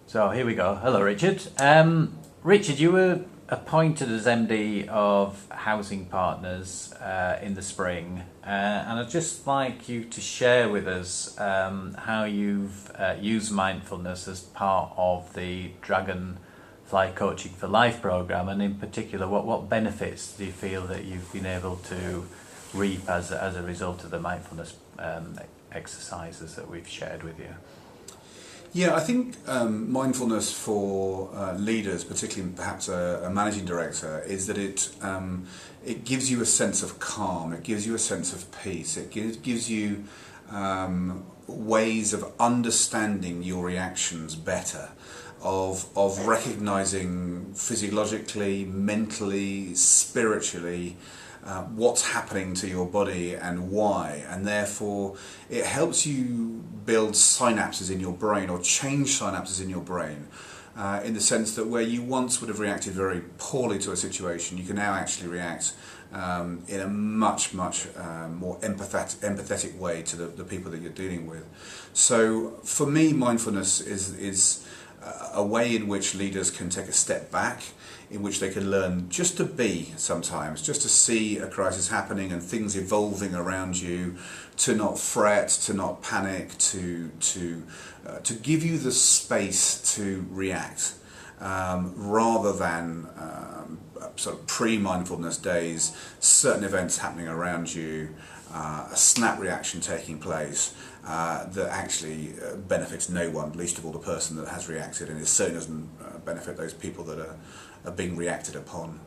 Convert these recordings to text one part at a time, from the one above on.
So here we go. Hello, Richard. Richard, you were appointed as MD of Housing Partners in the spring, and I'd just like you to share with us how you've used mindfulness as part of the Dragonfly Coaching for Life programme, and in particular, what benefits do you feel that you've been able to reap as a result of the mindfulness exercises that we've shared with you? Yeah, I think mindfulness for leaders, particularly perhaps a managing director, is that it gives you a sense of calm, it gives you a sense of peace, it gives you ways of understanding your reactions better, of recognising physiologically, mentally, spiritually, what's happening to your body and why, and therefore it helps you build synapses in your brain or change synapses in your brain in the sense that where you once would have reacted very poorly to a situation, you can now actually react in a much more empathetic way to the people that you're dealing with. So for me, mindfulness is a way in which leaders can take a step back, in which they can learn just to be sometimes, just to see a crisis happening and things evolving around you, to not fret, to not panic, to give you the space to react, rather than sort of pre-mindfulness days, certain events happening around you, a snap reaction taking place that actually benefits no one, least of all the person that has reacted, and it certainly doesn't benefit those people that are being reacted upon.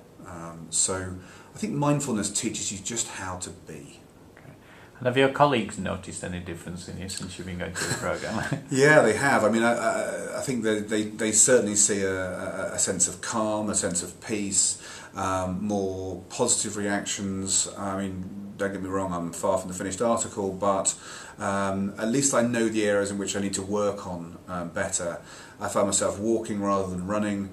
So I think mindfulness teaches you just how to be. Okay. And have your colleagues noticed any difference in you since you've been going through the programme? Yeah, they have. I mean, I think they certainly see a sense of calm, a sense of peace, more positive reactions. I mean, don't get me wrong, I'm far from the finished article, but at least I know the areas in which I need to work on better. I find myself walking rather than running,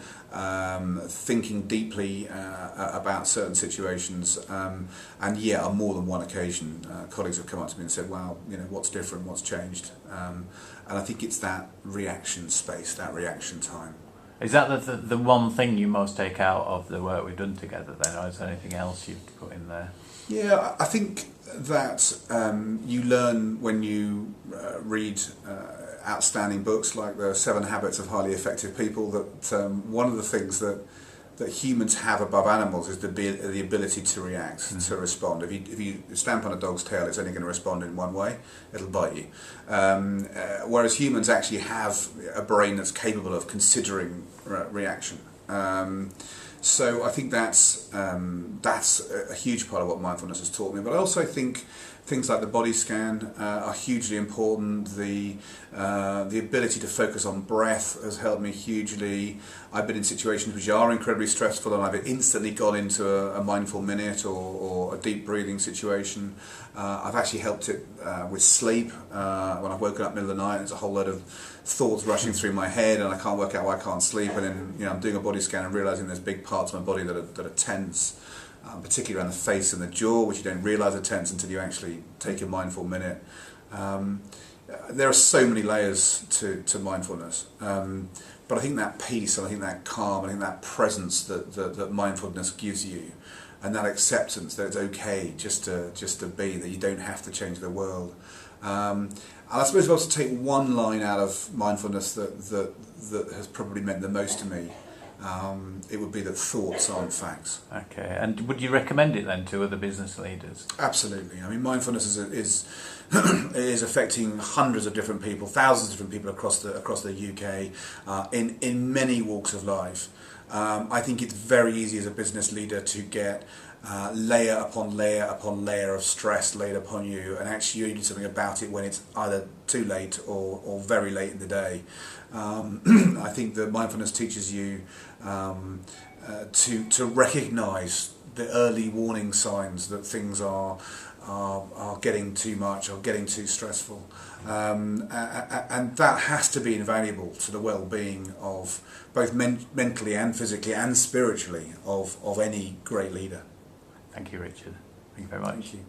thinking deeply about certain situations, and yeah, on more than one occasion, colleagues have come up to me and said, "Wow, what's different? What's changed?" And I think it's that reaction space, that reaction time. Is that the one thing you most take out of the work we've done together then, or is there anything else you've put in there? Yeah, I think that you learn when you read outstanding books like The 7 Habits of Highly Effective People that one of the things that humans have above animals is the ability to react, to respond. If you stamp on a dog's tail, it's only going to respond in one way, it'll bite you. Whereas humans actually have a brain that's capable of considering reaction. So I think that's a huge part of what mindfulness has taught me. But I also think things like the body scan are hugely important. The ability to focus on breath has helped me hugely. I've been in situations which are incredibly stressful, and I've instantly gone into a mindful minute or a deep breathing situation. I've actually helped it with sleep. When I've woken up in the middle of the night, there's a whole load of thoughts rushing through my head, and I can't work out why I can't sleep. And then I'm doing a body scan and realising there's big parts of my body that are tense. Particularly around the face and the jaw, which you don't realise are tense until you actually take a mindful minute. There are so many layers to mindfulness, but I think that peace, and I think that calm, and I think that presence that mindfulness gives you, and that acceptance that it's okay just to be, that you don't have to change the world. And I suppose if I was to take one line out of mindfulness that has probably meant the most to me, it would be that thoughts aren't facts. Okay, and would you recommend it then to other business leaders? Absolutely. I mean, mindfulness is affecting hundreds of different people, thousands of different people across the UK, in many walks of life. I think it's very easy as a business leader to get layer upon layer upon layer of stress laid upon you, and actually you do something about it when it's either too late or very late in the day. I think that mindfulness teaches you to recognise the early warning signs that things are getting too much or getting too stressful, and that has to be invaluable to the well-being of both mentally and physically and spiritually of any great leader. Thank you, Richard. Thank you very much. Thank you.